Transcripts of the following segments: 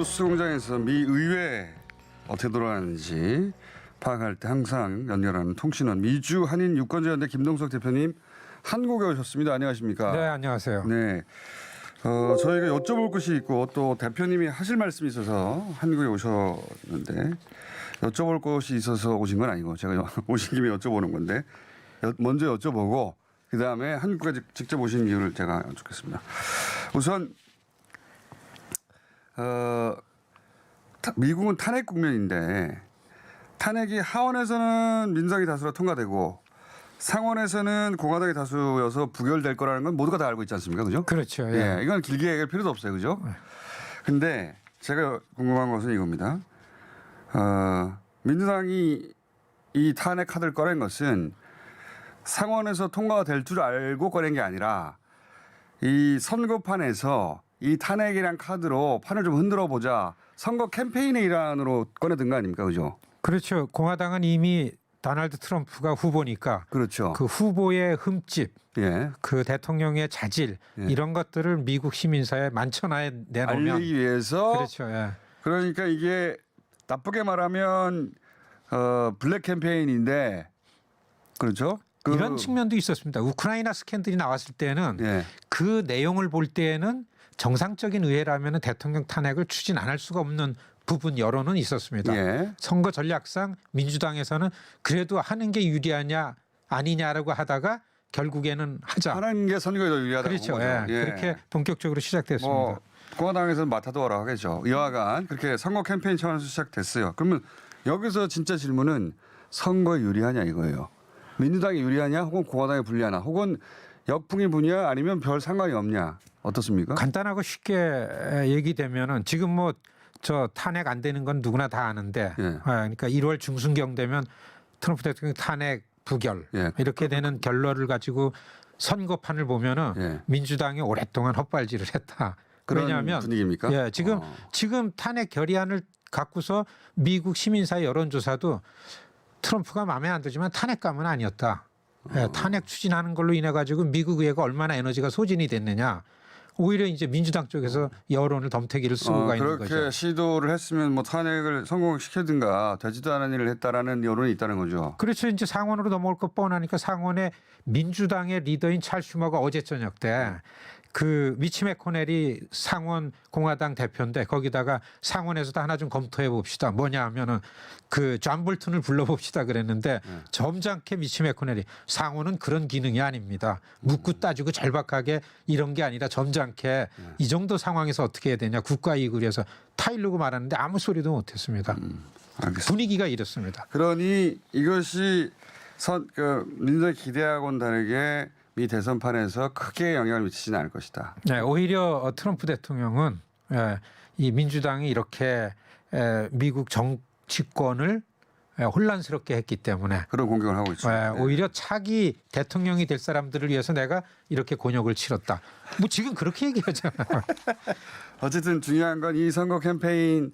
뉴스 공장에서 미 의회 어떻게 돌아가는지 파악할 때 항상 연결하는 통신원 미주 한인 유권자연대 김동석 대표님 한국에 오셨습니다. 안녕하십니까? 네, 안녕하세요. 네. 저희가 여쭤볼 것이 있고 또 대표님이 하실 말씀이 있어서 한국에 오셨는데 여쭤볼 것이 있어서 오신 건 아니고 제가 오신 김에 여쭤보는 건데 먼저 여쭤보고 그다음에 한국에 직접 오신 이유를 제가 여쭙겠습니다. 우선 미국은 탄핵 국면인데 탄핵이 하원에서는 민주당이 다수로 통과되고 상원에서는 공화당이 다수여서 부결될 거라는 건 모두가 다 알고 있지 않습니까? 그죠? 그렇죠. 예. 이건 길게 얘기할 필요도 없어요. 그죠? 근데 제가 궁금한 것은 이겁니다. 민주당이 이 탄핵 카드를 꺼낸 것은 상원에서 통과가 될 줄 알고 꺼낸 게 아니라 이 선거판에서 이 탄핵이란 카드로 판을 좀 흔들어 보자 선거 캠페인의 일환으로 꺼내든 거 아닙니까? 그죠? 그렇죠. 공화당은 이미 도널드 트럼프가 후보니까 그렇죠. 그 후보의 흠집, 예. 그 대통령의 자질 이런 것들을 미국 시민사회에 만천하에 내놓으면 알리기 위해서 그렇죠. 예. 그러니까 이게 나쁘게 말하면 블랙 캠페인인데 그렇죠? 이런 측면도 있었습니다. 우크라이나 스캔들이 나왔을 때는 예. 그 내용을 볼 때에는 정상적인 의회라면 대통령 탄핵을 추진 안 할 수가 없는 부분 여론은 있었습니다. 예. 선거 전략상 민주당에서는 그래도 하는 게 유리하냐 아니냐라고 하다가 결국에는 하자. 하는 게 선거에 더 유리하다고 그렇죠. 보죠. 예. 예. 그렇게 본격적으로 시작됐습니다. 뭐 공화당에서는 맡아도라 하겠죠. 여하간 그렇게 선거 캠페인 차원에서 시작됐어요. 그러면 여기서 진짜 질문은 선거에 유리하냐 이거예요. 민주당이 유리하냐 혹은 공화당이 불리하냐 혹은 역풍이 부냐 아니면 별 상관이 없냐 어떻습니까? 간단하고 쉽게 얘기되면은 지금 뭐 저 탄핵 안 되는 건 누구나 다 아는데 그러니까 1월 중순경 되면 트럼프 대통령 탄핵 부결 이렇게 되는 결론을 가지고 선거판을 보면은 민주당이 오랫동안 헛발질을 했다. 그런 왜냐하면 분위기입니까? 예, 지금 탄핵 결의안을 갖고서 미국 시민사회 여론조사도 트럼프가 마음에 안 들지만 탄핵감은 아니었다. 탄핵 추진하는 걸로 인해 가지고 미국 의회가 얼마나 에너지가 소진이 됐느냐. 오히려 이제 민주당 쪽에서 여론을 덤태기를 쓰고 가 있는 거죠. 그렇게 시도를 했으면 뭐 탄핵을 성공시키든가 되지도 않은 일을 했다라는 여론이 있다는 거죠. 그렇죠. 이제 상원으로 넘어올 것 뻔하니까 상원에 민주당의 리더인 찰 슈머가 어제 저녁 때 그 미치 매코넬이 상원 공화당 대표인데 거기다가 상원에서도 하나 좀 검토해 봅시다. 뭐냐 하면은 그 존 볼튼을 불러봅시다 그랬는데 점잖게 미치 매코넬이 상원은 그런 기능이 아닙니다. 묻고 따지고 절박하게 이런 게 아니라 점잖게 이 정도 상황에서 어떻게 해야 되냐 국가 이익을 위해서 타일르고 말하는데 아무 소리도 못했습니다. 알겠습니다. 분위기가 이렇습니다. 그러니 이것이 민주당이 기대하고는 다르게 미 대선판에서 크게 영향을 미치지는 않을 것이다. 네, 오히려 트럼프 대통령은 이 민주당이 이렇게 미국 정치권을 혼란스럽게 했기 때문에 그런 공격을 하고 있죠. 오히려 차기 대통령이 될 사람들을 위해서 내가 이렇게 곤욕을 치렀다. 뭐 지금 그렇게 얘기하잖아요. 어쨌든 중요한 건 이 선거 캠페인의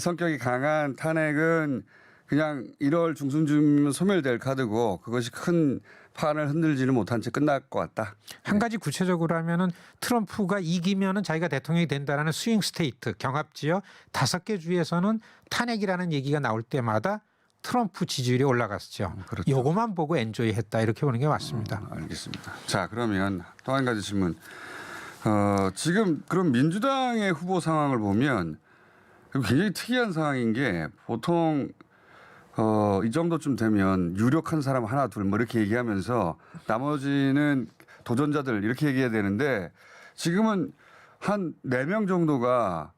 성격이 강한 탄핵은 그냥 1월 중순쯤 소멸될 카드고 그것이 큰 판을 흔들지는 못한 채 끝날 것 같다. 한 가지 구체적으로 하면은 트럼프가 이기면은 자기가 대통령이 된다라는 스윙 스테이트 경합지역 5개 주에서는 탄핵이라는 얘기가 나올 때마다 트럼프 지지율이 올라갔죠. 그렇죠. 요것만 보고 엔조이했다 이렇게 보는 게 맞습니다. 알겠습니다. 자 그러면 또 한 가지 질문. 지금 그럼 민주당의 후보 상황을 보면 굉장히 특이한 상황인 게 보통 이 정도쯤 되면 유력한 사람 하나 둘 뭐 이렇게 얘기하면서 나머지는 도전자들 이렇게 얘기해야 되는데 지금은 한 4명 정도가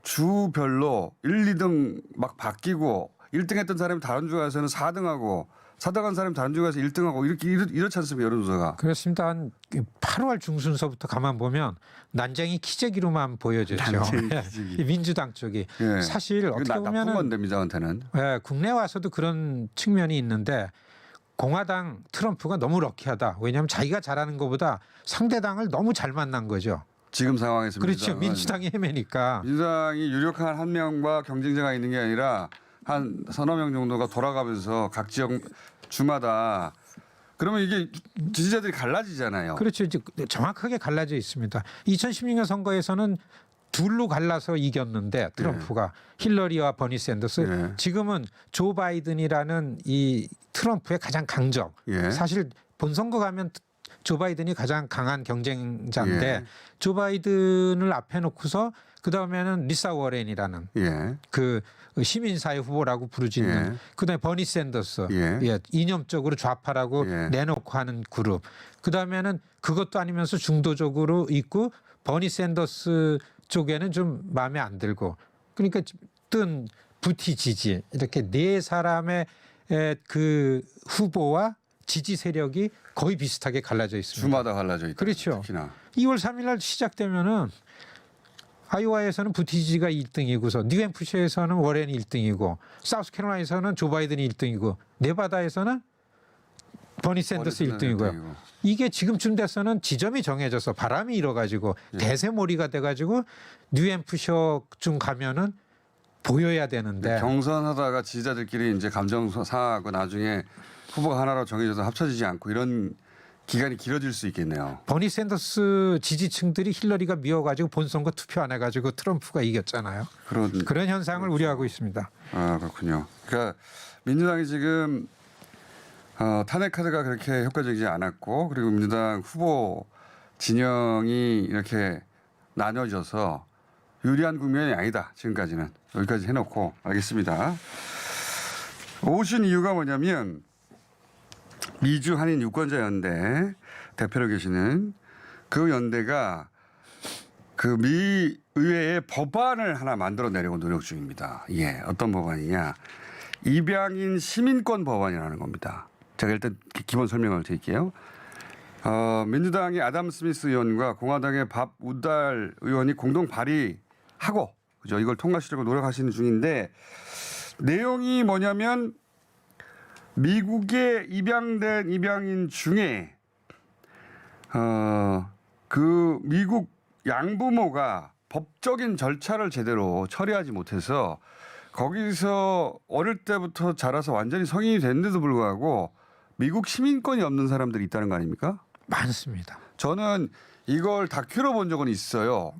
주별로 1, 2등 막 바뀌고 1등 했던 사람이 다른 주 가서는 4등하고 4등 한 사람이 다른 주 가서 1등하고 이렇지 않습니까 여론조사가. 그렇습니다. 한 8월 중순서부터 가만 보면 난쟁이 키재기로만 보여졌죠. 이 민주당 쪽이. 사실 어떻게 보면 나쁜 건데 민주당한테는. 국내 와서도 그런 측면이 있는데 공화당 트럼프가 너무 럭키하다. 왜냐하면 자기가 잘하는 것보다 상대당을 너무 잘 만난 거죠. 지금 상황에서. 그렇죠. 민주당이 헤매니까. 민주당이 유력한 한 명과 경쟁자가 있는 게 아니라 한 서너 명 정도가 돌아가면서 각 지역 주마다 그러면 이게 지지자들이 갈라지잖아요. 그렇죠. 이제 정확하게 갈라져 있습니다. 2016년 선거에서는 둘로 갈라서 이겼는데 트럼프가 힐러리와 버니 샌더스. 예. 지금은 조 바이든이라는 이 트럼프의 가장 강적. 예. 사실 본선거 가면 조 바이든이 가장 강한 경쟁자인데 예. 조 바이든을 앞에 놓고서 그 다음에는 리사 워렌이라는 예. 그 시민사회 후보라고 부르짖는 예. 그다음에 버니 샌더스 예. 이념적으로 좌파라고 예. 내놓고 하는 그룹 그다음에는 그것도 아니면서 중도적으로 있고 버니 샌더스 쪽에는 좀 마음에 안 들고 그러니까 뜬 부티지지 이렇게 네 사람의 그 후보와 지지 세력이 거의 비슷하게 갈라져 있습니다. 주마다 갈라져 있다. 그렇죠. 특히나. 2월 3일 날 시작되면은 아이오와에서는 부티지가 1등이고서 뉴햄프셔에서는 워렌이 1등이고 사우스캐롤라이나에서는 조 바이든이 1등이고 네바다에서는 버니 샌더스 1등이고요. 이게 지금쯤 돼서는 지점이 정해져서 바람이 일어가지고 대세몰이가 돼가지고 뉴햄프셔쯤 가면은 보여야 되는데 경선하다가 지지자들끼리 이제 감정 상하고 나중에 후보가 하나로 정해져서 합쳐지지 않고 이런 기간이 길어질 수 있겠네요. 버니 샌더스 지지층들이 힐러리가 미워가지고 본선거 투표 안 해가지고 트럼프가 이겼잖아요. 그런 현상을 우려하고 있습니다. 아 그렇군요. 그러니까 민주당이 지금 탄핵 카드가 그렇게 효과적이지 않았고 그리고 민주당 후보 진영이 이렇게 나눠져서 유리한 국면이 아니다. 지금까지는 여기까지 해놓고 알겠습니다. 오신 이유가 뭐냐면 미주 한인 유권자 연대 대표로 계시는 그 연대가 그 미 의회에 법안을 하나 만들어내려고 노력 중입니다. 예, 어떤 법안이냐? 입양인 시민권 법안이라는 겁니다. 제가 일단 기본 설명을 드릴게요. 민주당의 아담 스미스 의원과 공화당의 밥 우달 의원이 공동 발의하고 그죠? 이걸 통과시키려고 노력하시는 중인데 내용이 뭐냐면 미국에 입양된 입양인 중에 그 미국 양부모가 법적인 절차를 제대로 처리하지 못해서 거기서 어릴 때부터 자라서 완전히 성인이 됐는데도 불구하고 미국 시민권이 없는 사람들이 있다는 거 아닙니까? 많습니다. 저는 이걸 다큐로 본 적은 있어요.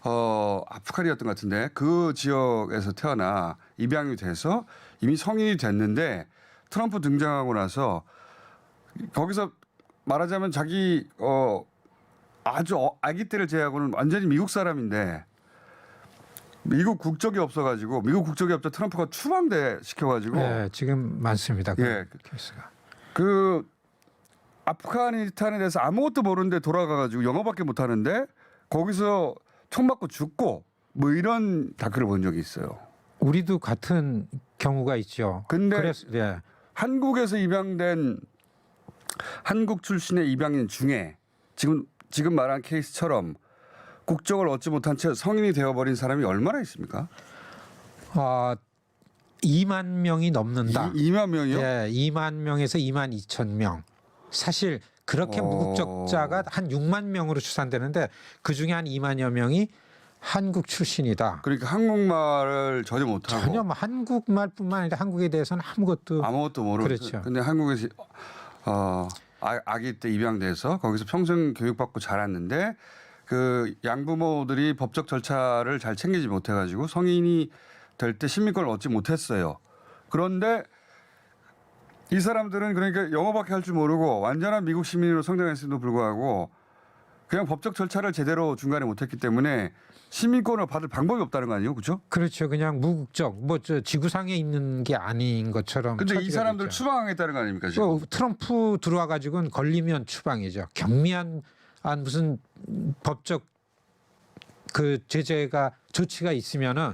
아프간이었던 것 같은데 그 지역에서 태어나 입양이 돼서 이미 성인이 됐는데 트럼프 등장하고 나서 거기서 말하자면 자기 아주 아기 때를 제외하고는 완전히 미국 사람인데 미국 국적이 없어가지고 미국 국적이 없자 트럼프가 추방돼 시켜가지고 네, 지금 많습니다. 예. 케이스가. 그 아프가니스탄에 대해서 아무것도 모르는데 돌아가가지고 영어밖에 못하는데 거기서 총 맞고 죽고 뭐 이런 다큐를 본 적이 있어요. 우리도 같은 경우가 있죠. 근데 예. 한국에서 입양된 한국 출신의 입양인 중에 지금 말한 케이스처럼 국적을 얻지 못한 채 성인이 되어버린 사람이 얼마나 있습니까? 2만 명이 넘는다. 2만 명이요? 예, 2만 명에서 2만 2천 명. 사실 그렇게 무국적자가 한 6만 명으로 추산되는데 그 중에 한 2만여 명이 한국 출신이다. 그러니까 한국말을 전혀 못하고 전혀 뭐 한국말뿐만 아니라 한국에 대해서는 아무것도 모르고 그렇죠. 근데 한국에서 아기 때 입양돼서 거기서 평생 교육받고 자랐는데 그 양부모들이 법적 절차를 잘 챙기지 못해가지고 성인이 될 때 시민권을 얻지 못했어요. 그런데 이 사람들은 그러니까 영어밖에 할 줄 모르고 완전한 미국 시민으로 성장했음에도 불구하고 그냥 법적 절차를 제대로 중간에 못했기 때문에 시민권을 받을 방법이 없다는 거 아니에요, 그렇죠? 그렇죠. 그냥 무국적 뭐 저 지구상에 있는 게 아닌 것처럼. 근데 이 처지가 사람들 됐죠. 추방하겠다는 거 아닙니까 지금? 트럼프 들어와 가지고는 걸리면 추방이죠. 경미한 무슨 법적 그 제재가 조치가 있으면은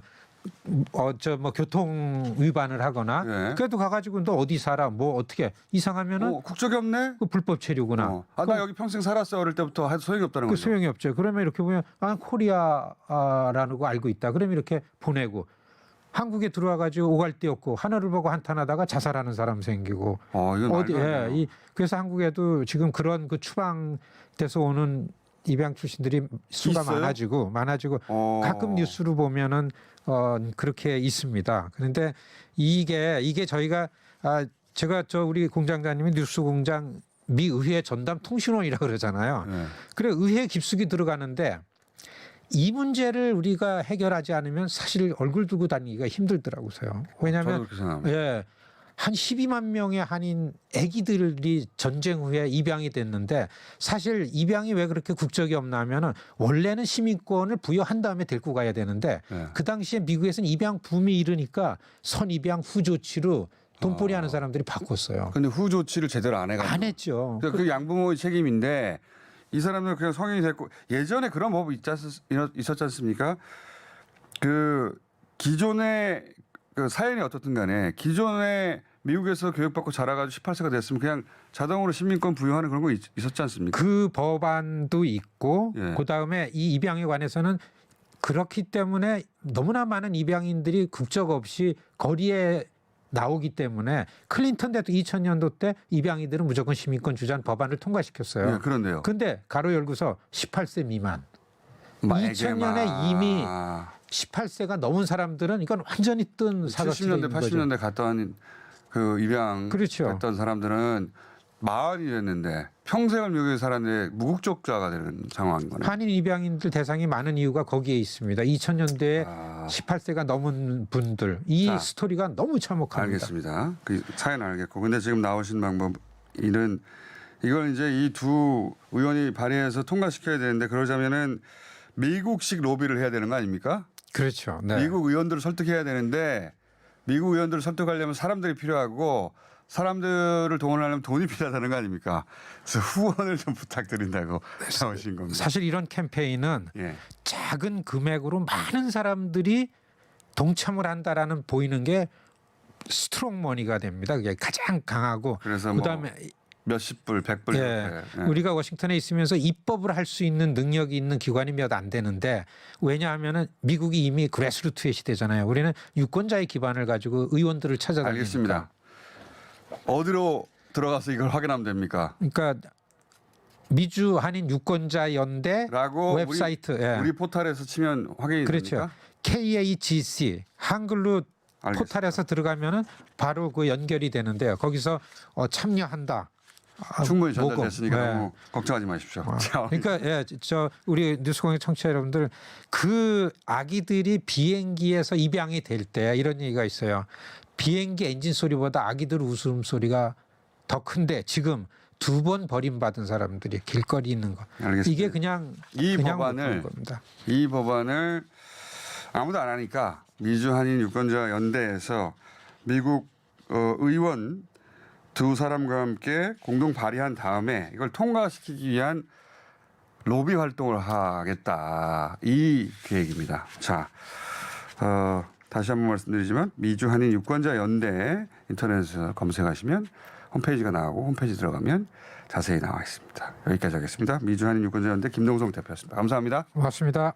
교통 위반을 하거나 네. 그래도 가가지고 너 어디 살아 뭐 어떻게 이상하면은 국적이 없네? 그 불법 체류구나. 나 여기 평생 살았어 어릴 때부터 해도 소용이 없다는 그 거죠. 소용이 없죠. 그러면 이렇게 보면 코리아라는 거 알고 있다. 그러면 이렇게 보내고 한국에 들어와가지고 오갈 데 없고 하늘을 보고 한탄하다가 자살하는 사람 생기고 이건 그래서 한국에도 지금 그런 그 추방돼서 오는 입양 출신들이 수가 있어요? 많아지고 가끔 뉴스로 보면은 그렇게 있습니다. 그런데 이게 저희가 제가 우리 공장장님이 뉴스공장 미 의회 전담 통신원이라 그러잖아요. 네. 그래 의회 깊숙이 들어가는데 이 문제를 우리가 해결하지 않으면 사실 얼굴 두고 다니기가 힘들더라고요. 왜냐하면 저도 그렇게 생각합니다. 예, 한 12만 명의 한인 아기들이 전쟁 후에 입양이 됐는데 사실 입양이 왜 그렇게 국적이 없나 하면은 원래는 시민권을 부여한 다음에 데리고 가야 되는데 네. 그 당시에 미국에서는 입양 붐이 일으니까 선입양 후조치로 돈벌이 하는 사람들이 바꿨어요. 근데 후 조치를 제대로 안 해가지고. 안 했죠. 그 양부모의 책임인데 이 사람들 그냥 성인이 됐고 예전에 그런 법이 있었지 않습니까? 그 기존의 그 사연이 어떻든 간에 기존에 미국에서 교육받고 자라가지고 18세가 됐으면 그냥 자동으로 시민권 부여하는 그런 거 있었지 않습니까? 그 법안도 있고 예. 그다음에 이 입양에 관해서는 그렇기 때문에 너무나 많은 입양인들이 국적 없이 거리에 나오기 때문에 클린턴 대통령 2000년도 때 입양이들은 무조건 시민권 주자는 법안을 통과시켰어요. 예, 그런데요. 근데 가로 열고서 18세 미만. 막 2000년에 이미 18세가 넘은 사람들은 이건 완전히 뜬 사각지대인 70년대, 거죠. 80년대 갔던 그 입양 그렇죠. 했던 사람들은 마흔이 됐는데 평생을 미국에 살았는데 무국적자가 되는 상황인 거네. 한인 입양인들 대상이 많은 이유가 거기에 있습니다. 2000년대에 18세가 넘은 분들 이 자, 스토리가 너무 참혹합니다. 알겠습니다. 그 사연 알겠고, 근데 지금 나오신 방법은 이걸 이제 이 두 의원이 발의해서 통과시켜야 되는데 그러자면은 미국식 로비를 해야 되는 거 아닙니까? 그렇죠. 네. 미국 의원들을 설득해야 되는데 미국 의원들을 설득하려면 사람들이 필요하고 사람들을 동원하려면 돈이 필요하다는 거 아닙니까? 그래서 후원을 좀 부탁드린다고 나오신 겁니다. 사실 이런 캠페인은 예. 작은 금액으로 많은 사람들이 동참을 한다라는 보이는 게 스트롱 머니가 됩니다. 그게 가장 강하고 그래서 그다음에 몇십 불, 100불 예, 이렇게. 예. 우리가 워싱턴에 있으면서 입법을 할 수 있는 능력이 있는 기관이 몇 안 되는데 왜냐하면은 미국이 이미 그래스루트의 시대잖아요. 우리는 유권자의 기반을 가지고 의원들을 찾아다니니까. 알겠습니다. 어디로 들어가서 이걸 확인하면 됩니까? 그러니까 미주 한인 유권자 연대 라고 웹사이트 우리 포털에서 치면 확인이 그렇죠. 됩니까? KAGC 한글로 알겠습니다. 포털에서 들어가면은 바로 그 연결이 되는데요. 거기서 참여한다. 충분히 모금. 전달됐으니까 네. 너무 걱정하지 마십시오. 자, 그러니까 예, 저 우리 뉴스공의 청취자 여러분들 그 아기들이 비행기에서 입양이 될 때 이런 얘기가 있어요. 비행기 엔진 소리보다 아기들 웃음 소리가 더 큰데 지금 2번 버림받은 사람들이 길거리 있는 거. 알겠습니다. 이게 그냥 이 그냥 법안을 못 겁니다. 이 법안을 아무도 안 하니까 미주 한인 유권자 연대에서 미국 의원 두 사람과 함께 공동 발의한 다음에 이걸 통과시키기 위한 로비 활동을 하겠다. 이 계획입니다. 자, 다시 한번 말씀드리지만 미주 한인 유권자 연대 인터넷에서 검색하시면 홈페이지가 나오고 홈페이지 들어가면 자세히 나와 있습니다. 여기까지 하겠습니다. 미주 한인 유권자 연대 김동성 대표였습니다. 감사합니다. 고맙습니다.